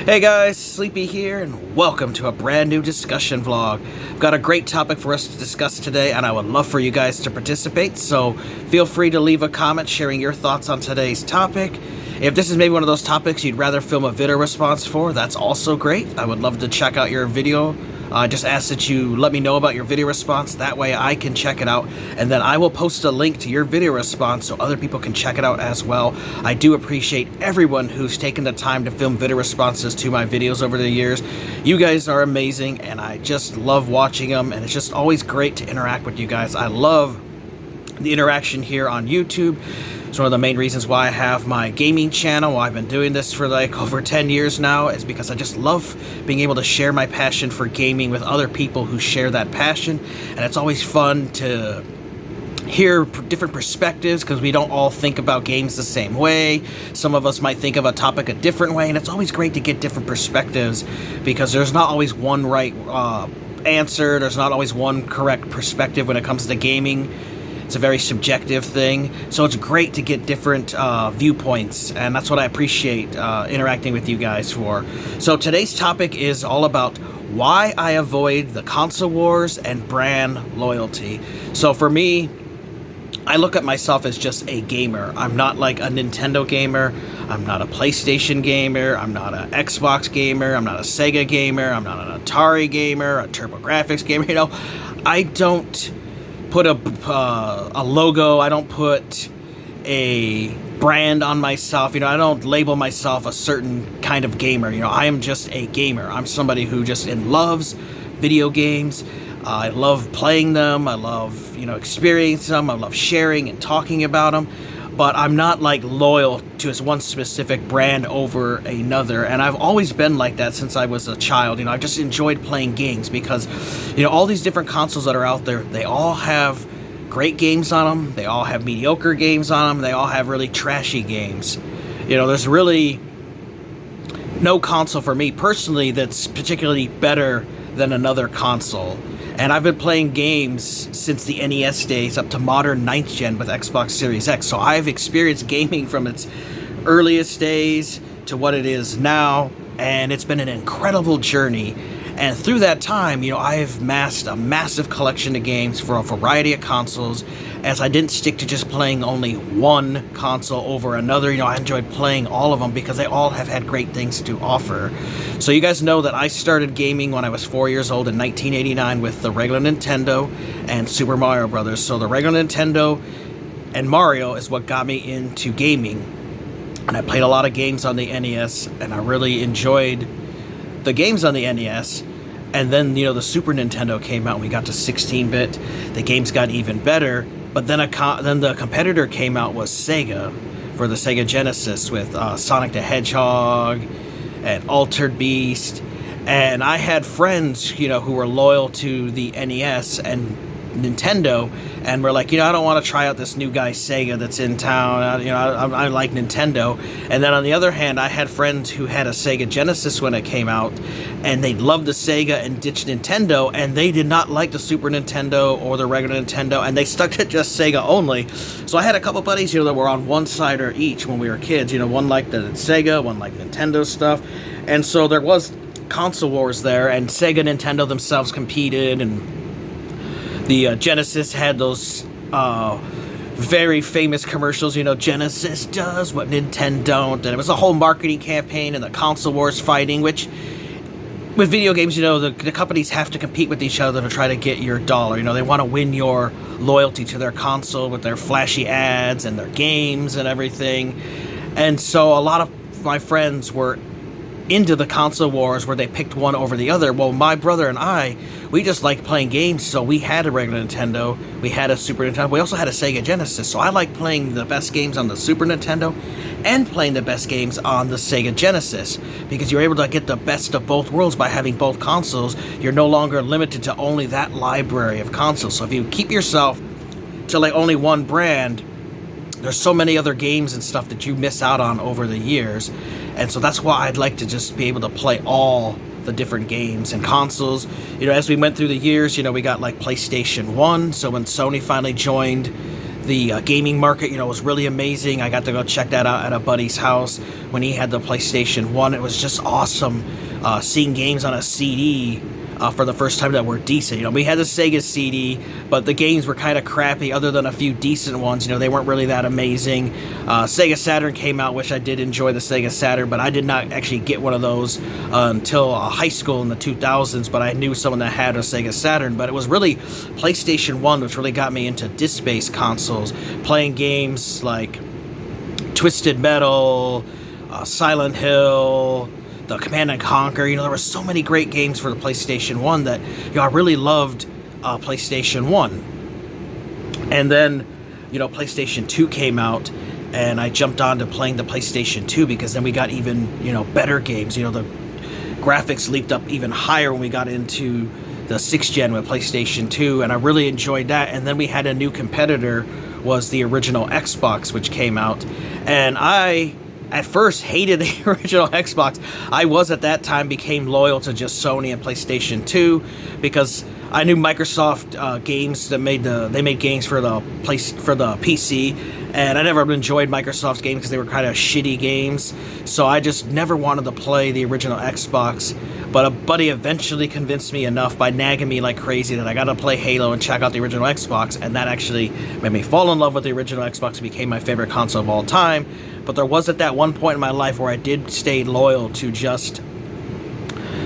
Hey guys, Sleepy here, and welcome to a brand new discussion vlog. I've got a great topic for us to discuss today, and I would love for you guys to participate, so feel free to leave a comment sharing your thoughts on today's topic. If this is maybe one of those topics you'd rather film a video response for, that's also great. I would love to check out your video. I just ask that you let me know about your video response, that way I can check it out, and then I will post a link to your video response so other people can check it out as well. I do appreciate everyone who's taken the time to film video responses to my videos over the years. You guys are amazing, and I just love watching them, and it's just always great to interact with you guys. I love the interaction here on YouTube. It's one of the main reasons why I have my gaming channel. I've been doing this for like over 10 years now, is because I just love being able to share my passion for gaming with other people who share that passion. And it's always fun to hear different perspectives, because we don't all think about games the same way. Some of us might think of a topic a different way, and it's always great to get different perspectives, because there's not always one right answer. There's not always one correct perspective when it comes to gaming. It's a very subjective thing, so it's great to get different viewpoints, and that's what I appreciate interacting with you guys for. So today's topic is all about why I avoid the console wars and brand loyalty. So for me, I look at myself as just a gamer. I'm not like a Nintendo gamer. I'm not a PlayStation gamer. I'm not an Xbox gamer. I'm not a Sega gamer. I'm not an Atari gamer, a TurboGrafx gamer. You know, I don't put a logo, I don't put a brand on myself, you know, I don't label myself a certain kind of gamer, you know, I am just a gamer. I'm somebody who just loves video games. I love playing them, I love, you know, experiencing them, I love sharing and talking about them, but I'm not like loyal to one specific brand over another, and I've always been like that since I was a child. You know, I just enjoyed playing games because, you know, all these different consoles that are out there, they all have great games on them, they all have mediocre games on them, they all have really trashy games. You know, there's really no console for me personally that's particularly better than another console. And I've been playing games since the NES days up to modern 9th gen with Xbox Series X. So I've experienced gaming from its earliest days to what it is now, and it's been an incredible journey. And through that time, you know, I've amassed a massive collection of games for a variety of consoles, as I didn't stick to just playing only one console over another. You know, I enjoyed playing all of them because they all have had great things to offer. So you guys know that I started gaming when I was 4 years old in 1989 with the regular Nintendo and Super Mario Brothers. So the regular Nintendo and Mario is what got me into gaming. And I played a lot of games on the NES, and I really enjoyed the games on the NES. And then, you know, the Super Nintendo came out and we got to 16-bit. The games got even better. But then the competitor came out was Sega for the Sega Genesis with Sonic the Hedgehog and Altered Beast. And I had friends, you know, who were loyal to the NES and Nintendo, and we're like, you know, I don't want to try out this new guy Sega that's in town. You know, I like Nintendo. And then on the other hand, I had friends who had a Sega Genesis when it came out, and they loved the Sega and ditched Nintendo, and they did not like the Super Nintendo or the regular Nintendo, and they stuck to just Sega only. So I had a couple buddies, you know, that were on one side or each when we were kids. You know, one liked the Sega, one liked Nintendo stuff, and so there was console wars there, and Sega and Nintendo themselves competed, and the Genesis had those very famous commercials, you know, Genesis does what Nintendo don't, and it was a whole marketing campaign and the console wars fighting, which with video games, you know, the companies have to compete with each other to try to get your dollar. You know, they want to win your loyalty to their console with their flashy ads and their games and everything. And so a lot of my friends were into the console wars where they picked one over the other. Well, my brother and I, we just liked playing games, so we had a regular Nintendo, we had a Super Nintendo, we also had a Sega Genesis, so I liked playing the best games on the Super Nintendo and playing the best games on the Sega Genesis, because you're able to get the best of both worlds by having both consoles. You're no longer limited to only that library of consoles. So if you keep yourself to like only one brand, there's so many other games and stuff that you miss out on over the years. And so that's why I'd like to just be able to play all the different games and consoles. You know, as we went through the years, you know, we got like PlayStation 1. So when Sony finally joined the gaming market, was really amazing. I got to go check that out at a buddy's house when he had the PlayStation 1. It was just awesome seeing games on a CD for the first time that were decent. We had the Sega CD, but the games were kind of crappy other than a few decent ones. They weren't really that amazing. Sega Saturn came out, which I did enjoy the Sega Saturn, but I did not actually get one of those until high school in the 2000s, but I knew someone that had a Sega Saturn. But it was really PlayStation 1 which really got me into disc-based consoles, playing games like Twisted Metal, Silent Hill, the Command and Conquer. There were so many great games for the PlayStation 1 that I really loved PlayStation 1. And then PlayStation 2 came out, and I jumped on to playing the PlayStation 2 because then we got even better games. The graphics leaped up even higher when we got into the 6th gen with PlayStation 2, and I really enjoyed that. And then we had a new competitor, was the original Xbox, which came out, and I at first hated the original Xbox. I was at that time became loyal to just Sony and PlayStation 2 because I knew Microsoft games that they made games for the PC, and I never enjoyed Microsoft's games because they were kind of shitty games. So I just never wanted to play the original Xbox. But a buddy eventually convinced me enough by nagging me like crazy that I got to play Halo and check out the original Xbox, and that actually made me fall in love with the original Xbox and became my favorite console of all time. But there was at that one point in my life where I did stay loyal to just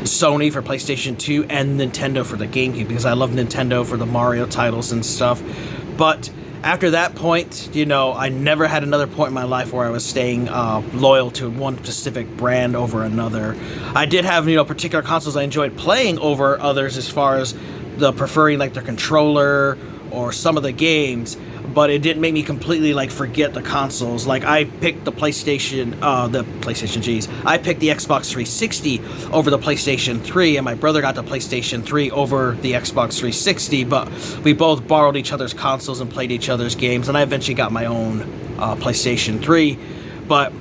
Sony for PlayStation 2 and Nintendo for the GameCube because I love Nintendo for the Mario titles and stuff. But after that point, I never had another point in my life where I was staying loyal to one specific brand over another. I did have, particular consoles I enjoyed playing over others as far as the preferring like their controller or some of the games, but it didn't make me completely forget the consoles. Like I picked the PlayStation, I picked the Xbox 360 over the PlayStation 3, and my brother got the PlayStation 3 over the Xbox 360, but we both borrowed each other's consoles and played each other's games, and I eventually got my own PlayStation 3, but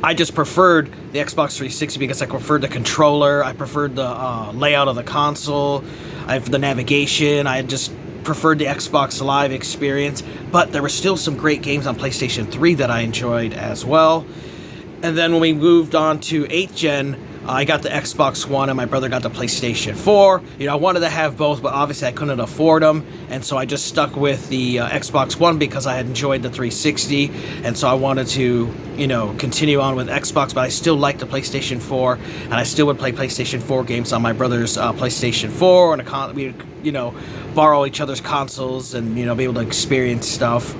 I just preferred the Xbox 360 because I preferred the controller, I preferred the layout of the console, the navigation, I just preferred the Xbox Live experience. But there were still some great games on PlayStation 3 that I enjoyed as well. And then when we moved on to 8th gen, I got the Xbox One and my brother got the PlayStation 4. I wanted to have both, but obviously I couldn't afford them, and so I just stuck with the Xbox One because I had enjoyed the 360, and so I wanted to, continue on with Xbox, but I still liked the PlayStation 4, and I still would play PlayStation 4 games on my brother's PlayStation 4, and we would, borrow each other's consoles and, be able to experience stuff.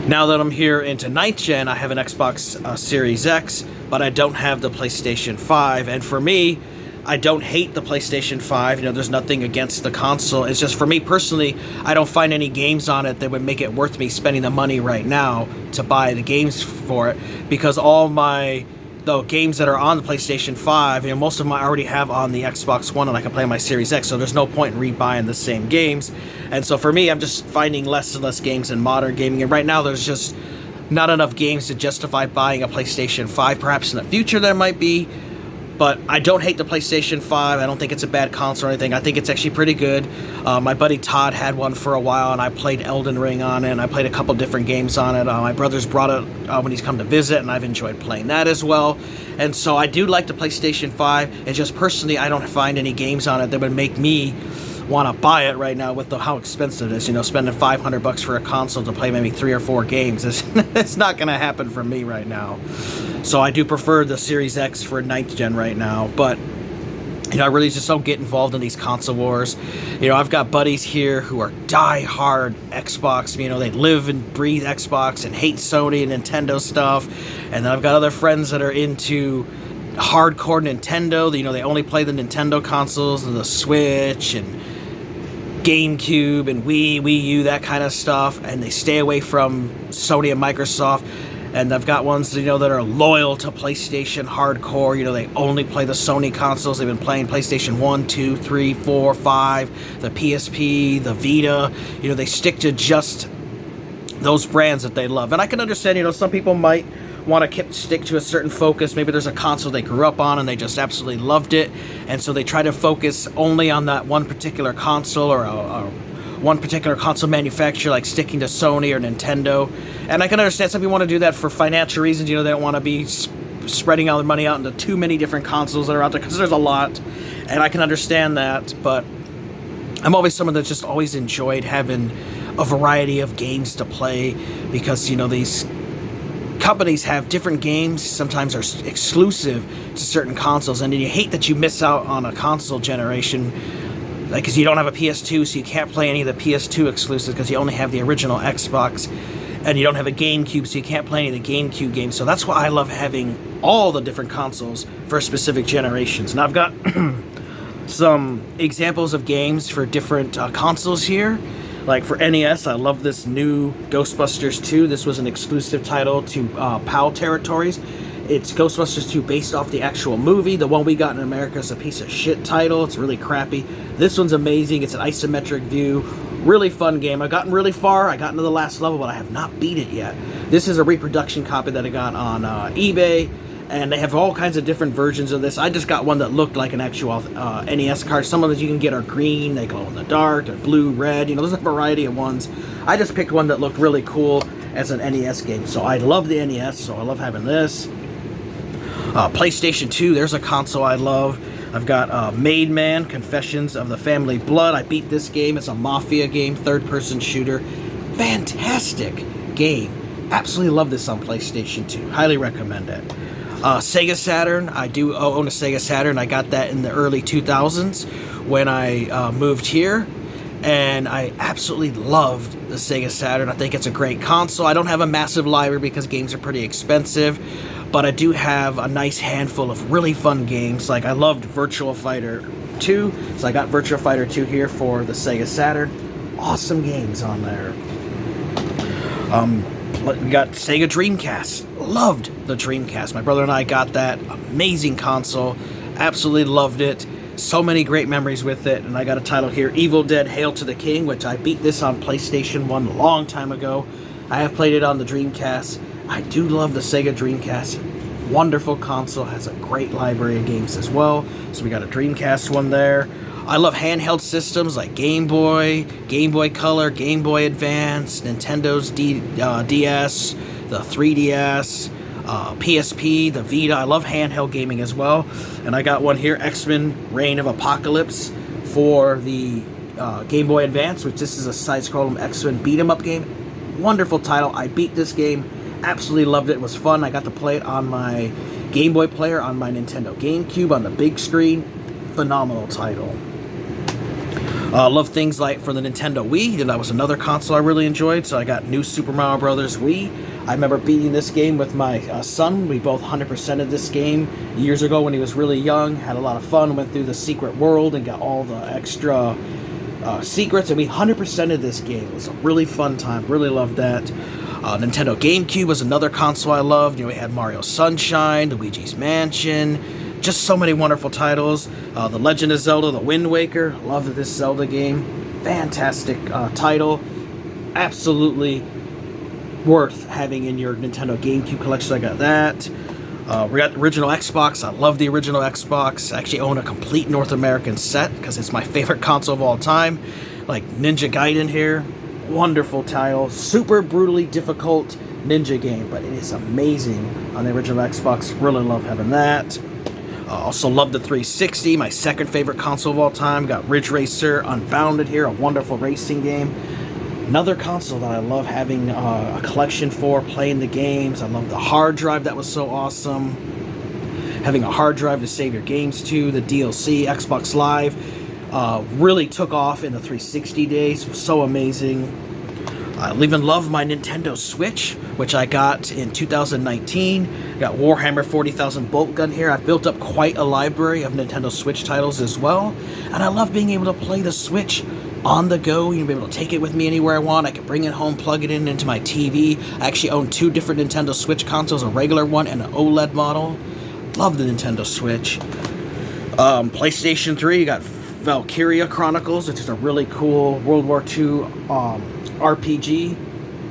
Now that I'm here into 9th gen, I have an Xbox Series X, but I don't have the PlayStation 5, and for me, I don't hate the PlayStation 5, there's nothing against the console. It's just for me personally, I don't find any games on it that would make it worth me spending the money right now to buy the games for it, because all the games that are on the PlayStation 5, most of them I already have on the Xbox One, and I can play on my Series X, so there's no point in rebuying the same games. And so for me, I'm just finding less and less games in modern gaming, and right now there's just not enough games to justify buying a PlayStation 5. Perhaps in the future there might be, but I don't hate the PlayStation 5. I don't think it's a bad console or anything. I think it's actually pretty good. My buddy Todd had one for a while, and I played Elden Ring on it, and I played a couple different games on it. My brother's brought it when he's come to visit, and I've enjoyed playing that as well. And so I do like the PlayStation 5. It's just personally, I don't find any games on it that would make me want to buy it right now with how expensive it is. Spending $500 for a console to play maybe 3 or 4 games it's not going to happen for me right now. So I do prefer the Series X for 9th gen right now, but I really just don't get involved in these console wars. I've got buddies here who are die-hard Xbox. They live and breathe Xbox and hate Sony and Nintendo stuff. And then I've got other friends that are into hardcore Nintendo. They only play the Nintendo consoles and the Switch and GameCube and Wii U, that kind of stuff, and they stay away from Sony and Microsoft. And I've got ones, that are loyal to PlayStation hardcore. They only play the Sony consoles. They've been playing PlayStation 1, 2, 3, 4, 5, the PSP, the Vita. They stick to just those brands that they love. And I can understand, some people might want to stick to a certain focus. Maybe there's a console they grew up on and they just absolutely loved it, and so they try to focus only on that one particular console or one particular console manufacturer, like sticking to Sony or Nintendo. And I can understand some people want to do that for financial reasons. You know, they don't want to be spreading all their money out into too many different consoles that are out there, because there's a lot, and I can understand that. But I'm always someone that's just always enjoyed having a variety of games to play, because, you know, these companies have different games, sometimes are exclusive to certain consoles, and you hate that you miss out on a console generation, like, because you don't have a PS2, so you can't play any of the PS2 exclusives because you only have the original Xbox, and you don't have a GameCube, so you can't play any of the GameCube games. So that's why I love having all the different consoles for specific generations. And I've got some examples of games for different consoles here. Like for NES, I love this new Ghostbusters 2. This was an exclusive title to PAL territories. It's Ghostbusters 2 based off the actual movie. The one we got in America is a piece of shit title. It's really crappy. This one's amazing. It's an isometric view. Really fun game. I've gotten really far. I got into the last level, but I have not beat it yet. This is a reproduction copy that I got on eBay, and they have all kinds of different versions of this. I just got one that looked like an actual NES card. Some of them you can get are green, they glow in the dark, they're blue, red, you know, there's a variety of ones. I just picked one that looked really cool as an NES game, so I love the NES, so I love having this. PlayStation 2, there's a console I love. I've got Made Man, Confessions of the Family Blood. I beat this game. It's a mafia game, third-person shooter. Fantastic game. Absolutely love this on PlayStation 2. Highly recommend it. Sega Saturn, I do own a Sega Saturn. I got that in the early 2000s when I moved here, and I absolutely loved the Sega Saturn. I think it's a great console. I don't have a massive library because games are pretty expensive, but I do have a nice handful of really fun games. Like, I loved Virtua Fighter 2, so I got Virtua Fighter 2 here for the Sega Saturn. Awesome games on there. We got Sega Dreamcast. Loved the Dreamcast. My brother and I got that. Amazing console. Absolutely loved it. So many great memories with it. And I got a title here, Evil Dead Hail to the King, which I beat this on PlayStation 1 a long time ago. I have played it on the Dreamcast. I do love the Sega Dreamcast. Wonderful console. Has a great library of games as well. So we got a Dreamcast one there. I love handheld systems like Game Boy, Game Boy Color, Game Boy Advance, Nintendo's DS, the 3DS, PSP, the Vita. I love handheld gaming as well. And I got one here, X-Men Reign of Apocalypse for the Game Boy Advance, which this is a side-scrolling X-Men beat-em-up game. Wonderful title. I beat this game. Absolutely loved it. It was fun. I got to play it on my Game Boy player, on my Nintendo GameCube, on the big screen. Phenomenal title. Love things like for the Nintendo Wii, and that was another console I really enjoyed. So I got New Super Mario Bros. Wii. I remember beating this game with my son. We both 100%ed this game years ago when he was really young. Had a lot of fun. Went through the secret world and got all the extra secrets, and we 100%ed this game. It was a really fun time. Really loved that. Nintendo GameCube was another console I loved. You know, we had Mario Sunshine, Luigi's Mansion. Just so many wonderful titles. The Legend of Zelda, The Wind Waker. Loved this Zelda game. Fantastic title. Absolutely worth having in your Nintendo GameCube collection. I got that. We got the original Xbox. I love the original Xbox. I actually own a complete North American set because it's my favorite console of all time. Like Ninja Gaiden here. Wonderful title. Super brutally difficult ninja game, but it is amazing on the original Xbox. Really love having that. Also love the 360, my second favorite console of all time. Got Ridge Racer Unbounded here, a wonderful racing game. Another console that I love having a collection for, playing the games. I love the hard drive, that was so awesome. Having a hard drive to save your games to, the DLC, Xbox Live. Really took off in the 360 days, was so amazing. I even love my Nintendo Switch, which I got in 2019. Got Warhammer 40,000 Bolt Gun here. I've built up quite a library of Nintendo Switch titles as well. And I love being able to play the Switch on the go. You'll be able to take it with me anywhere I want. I can bring it home, plug it in into my TV. I actually own two different Nintendo Switch consoles, a regular one and an OLED model. Love the Nintendo Switch. PlayStation 3, you got Valkyria Chronicles, which is a really cool World War II RPG.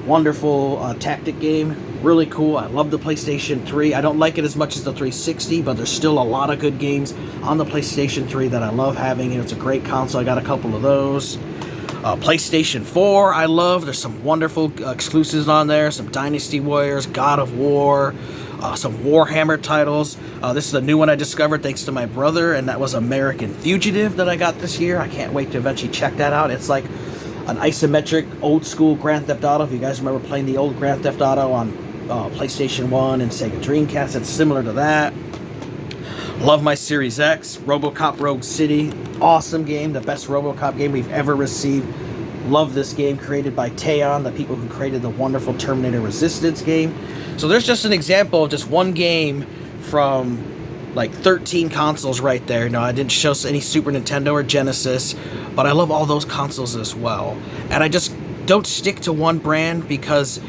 Wonderful tactic game. Really cool. I love the PlayStation 3. I don't like it as much as the 360, but there's still a lot of good games on the PlayStation 3 that I love having. It's a great console. I got a couple of those. PlayStation 4, I love. There's some wonderful exclusives on there. Some Dynasty Warriors, God of War, some Warhammer titles. This is a new one I discovered thanks to my brother, and that was American Fugitive that I got this year. I can't wait to eventually check that out. It's like an isometric, old-school Grand Theft Auto. If you guys remember playing the old Grand Theft Auto on PlayStation 1 and Sega Dreamcast, it's similar to that. Love my Series X. RoboCop Rogue City. Awesome game. The best RoboCop game we've ever received. Love this game, created by Teon, the people who created the wonderful Terminator Resistance game. So there's just an example of just one game from like 13 consoles right there. No, I didn't show any Super Nintendo or Genesis, but I love all those consoles as well. And I just don't stick to one brand because,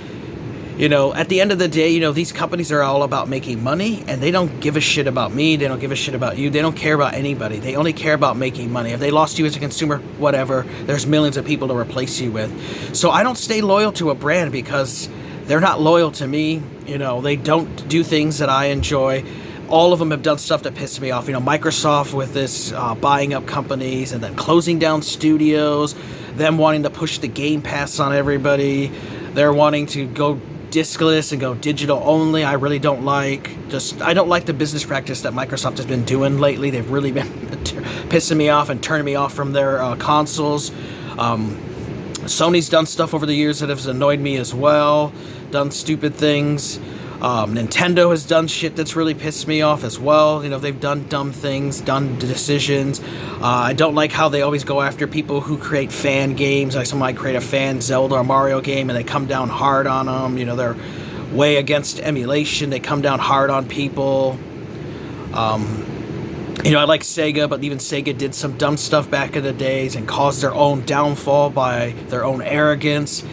you know, at the end of the day, you know, these companies are all about making money, and they don't give a shit about me. They don't give a shit about you. They don't care about anybody. They only care about making money. If they lost you as a consumer, whatever, there's millions of people to replace you with. So I don't stay loyal to a brand because they're not loyal to me. You know, they don't do things that I enjoy. All of them have done stuff that pissed me off. You know, Microsoft with this buying up companies and then closing down studios, them wanting to push the Game Pass on everybody. They're wanting to go discless and go digital only. I really don't like. I don't like the business practice that Microsoft has been doing lately. They've really been pissing me off and turning me off from their consoles. Sony's done stuff over the years that has annoyed me as well. Done stupid things. Nintendo has done shit that's really pissed me off as well. You know, they've done dumb things, done decisions. I don't like how they always go after people who create fan games. Like somebody create a fan Zelda or Mario game and they come down hard on them. You know, they're way against emulation. They come down hard on people. You know, I like Sega, but even Sega did some dumb stuff back in the days and caused their own downfall by their own arrogance.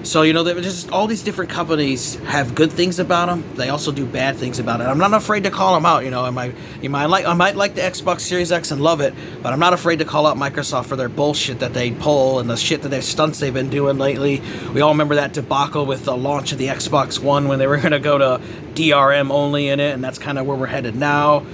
So, you know, just all these different companies have good things about them. They also do bad things about it. I'm not afraid to call them out. You know, I might like the Xbox Series X and love it, but I'm not afraid to call out Microsoft for their bullshit that they pull and the shit that stunts they've been doing lately. We all remember that debacle with the launch of the Xbox One when they were going to go to DRM only in it, and that's kind of where we're headed now.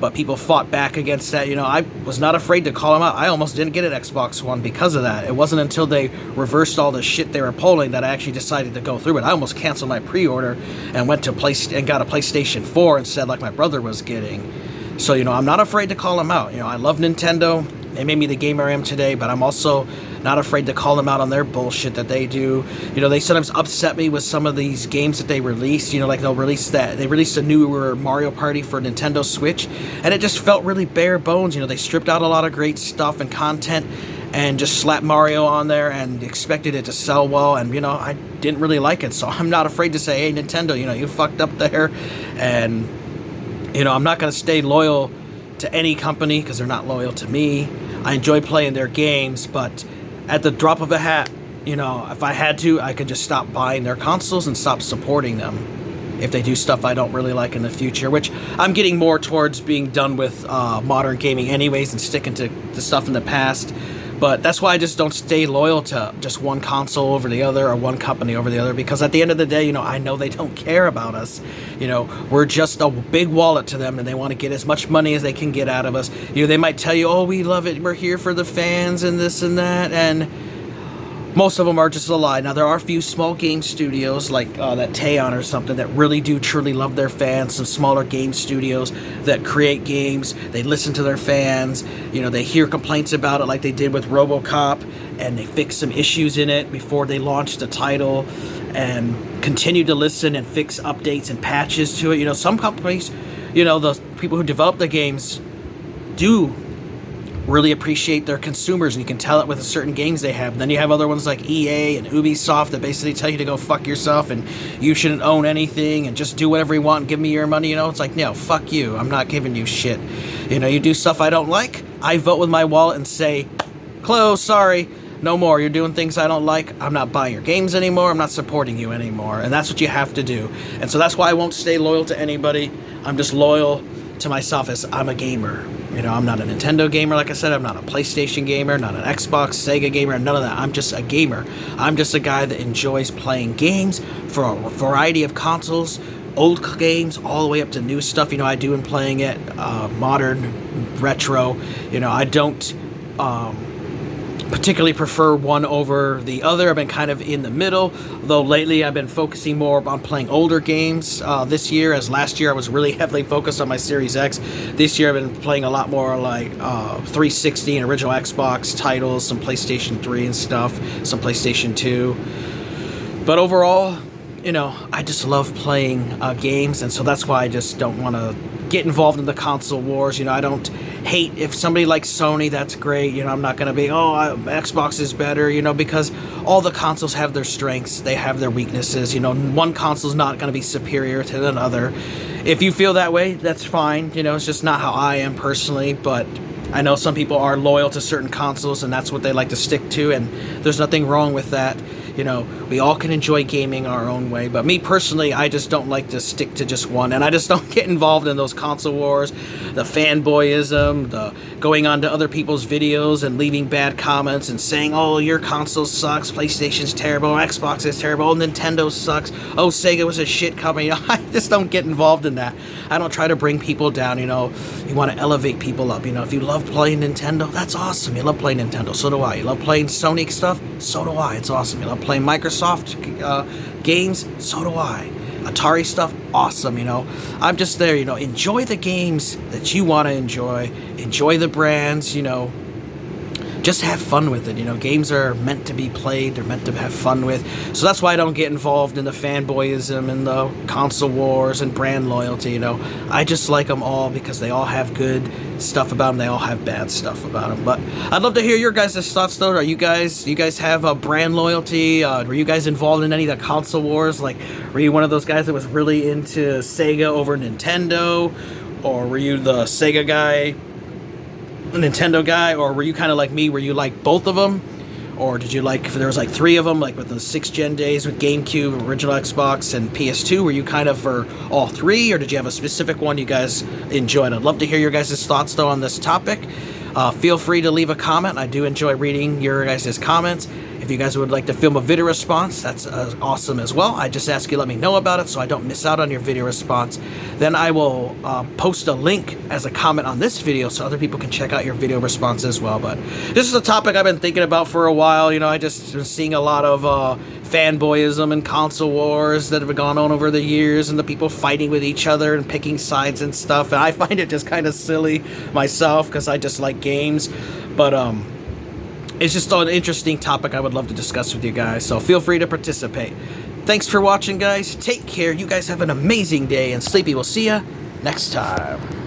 But people fought back against that. You know, I was not afraid to call them out. I almost didn't get an Xbox One because of that. It wasn't until they reversed all the shit they were pulling that I actually decided to go through it. I almost canceled my pre-order and went to and got a PlayStation 4 instead, like my brother was getting. So, you know, I'm not afraid to call them out. You know, I love Nintendo. They made me the gamer I am today, but I'm also not afraid to call them out on their bullshit that they do. You know, they sometimes upset me with some of these games that they release. You know, like they released a newer Mario Party for Nintendo Switch, and it just felt really bare bones. You know, they stripped out a lot of great stuff and content and just slapped Mario on there and expected it to sell well, and, you know, I didn't really like it. So I'm not afraid to say, hey, Nintendo, you know, you fucked up there. And, you know, I'm not going to stay loyal to any company because they're not loyal to me. I enjoy playing their games, but at the drop of a hat, you know, if I had to, I could just stop buying their consoles and stop supporting them if they do stuff I don't really like in the future, which I'm getting more towards being done with modern gaming anyways and sticking to the stuff in the past. But that's why I just don't stay loyal to just one console over the other or one company over the other, because at the end of the day, you know, I know they don't care about us. You know, we're just a big wallet to them, and they want to get as much money as they can get out of us. You know, they might tell you, oh, we love it, we're here for the fans and this and that, and most of them are just a lie. Now, there are a few small game studios like that Teon or something that really do truly love their fans. Some smaller game studios that create games. They listen to their fans. You know, they hear complaints about it like they did with RoboCop, and they fix some issues in it before they launch the title and continue to listen and fix updates and patches to it. You know, some companies, you know, the people who develop the games do really appreciate their consumers, and you can tell it with the certain games they have. Then you have other ones like EA and Ubisoft that basically tell you to go fuck yourself and you shouldn't own anything and just do whatever you want and give me your money. You know, it's like, no, fuck you. I'm not giving you shit. You know, you do stuff I don't like, I vote with my wallet and say, close, sorry, no more. You're doing things I don't like. I'm not buying your games anymore. I'm not supporting you anymore. And that's what you have to do. And so that's why I won't stay loyal to anybody. I'm just loyal to myself as I'm a gamer. You know, I'm not a Nintendo gamer, like I said. I'm not a PlayStation gamer, not an Xbox, Sega gamer, none of that. I'm just a gamer. I'm just a guy that enjoys playing games for a variety of consoles, old games all the way up to new stuff. You know, I do in playing it, modern, retro. You know, I don't particularly prefer one over the other. I've been kind of in the middle, though lately I've been focusing more on playing older games this year, as last year I was really heavily focused on my Series X. This year I've been playing a lot more like 360 and original Xbox titles, some PlayStation 3 and stuff, some PlayStation 2. But overall, you know, I just love playing games, and so that's why I just don't want to get involved in the console wars. You know, I don't hate if somebody likes Sony, that's great. You know, I'm not going to be, Xbox is better, you know, because all the consoles have their strengths, they have their weaknesses. You know, one console's not going to be superior to another. If you feel that way, that's fine. You know, it's just not how I am personally, but I know some people are loyal to certain consoles, and that's what they like to stick to, and there's nothing wrong with that. You know, we all can enjoy gaming our own way, but me personally, I just don't like to stick to just one, and I just don't get involved in those console wars, the fanboyism, the going on to other people's videos and leaving bad comments and saying, oh, your console sucks, PlayStation's terrible, Xbox is terrible, oh, Nintendo sucks, oh, Sega was a shit company. You know, I just don't get involved in that. I don't try to bring people down. You know, you want to elevate people up. You know, if you love playing Nintendo, that's awesome. You love playing Nintendo, so do I. You love playing Sony stuff, so do I. It's awesome. You love playing Microsoft games, so do I. Atari stuff, awesome. You know, I'm just there. You know, enjoy the games that you want to enjoy the brands. You know, just have fun with it. You know, games are meant to be played, they're meant to have fun with. So that's why I don't get involved in the fanboyism and the console wars and brand loyalty. You know, I just like them all because they all have good stuff about them, they all have bad stuff about them. But I'd love to hear your guys' thoughts though. Do you guys have a brand loyalty? Were you guys involved in any of the console wars? Like, were you one of those guys that was really into Sega over Nintendo, or were you the Sega guy, Nintendo guy, or were you kind of like me, where you like both of them? Or did you like, if there was like three of them, like with the 6th gen days with GameCube, original Xbox, and PS2, were you kind of for all three, or did you have a specific one you guys enjoyed? I'd love to hear your guys' thoughts though on this topic. Feel free to leave a comment. I do enjoy reading your guys' comments. If you guys would like to film a video response, that's awesome as well. I just ask you let me know about it so I don't miss out on your video response. Then I will post a link as a comment on this video so other people can check out your video response as well. But this is a topic I've been thinking about for a while. You know, I just been seeing a lot of fanboyism and console wars that have gone on over the years, and the people fighting with each other and picking sides and stuff. And I find it just kind of silly myself because I just like games. But it's just an interesting topic I would love to discuss with you guys, so feel free to participate. Thanks for watching, guys. Take care. You guys have an amazing day, and Sleepy will see ya next time.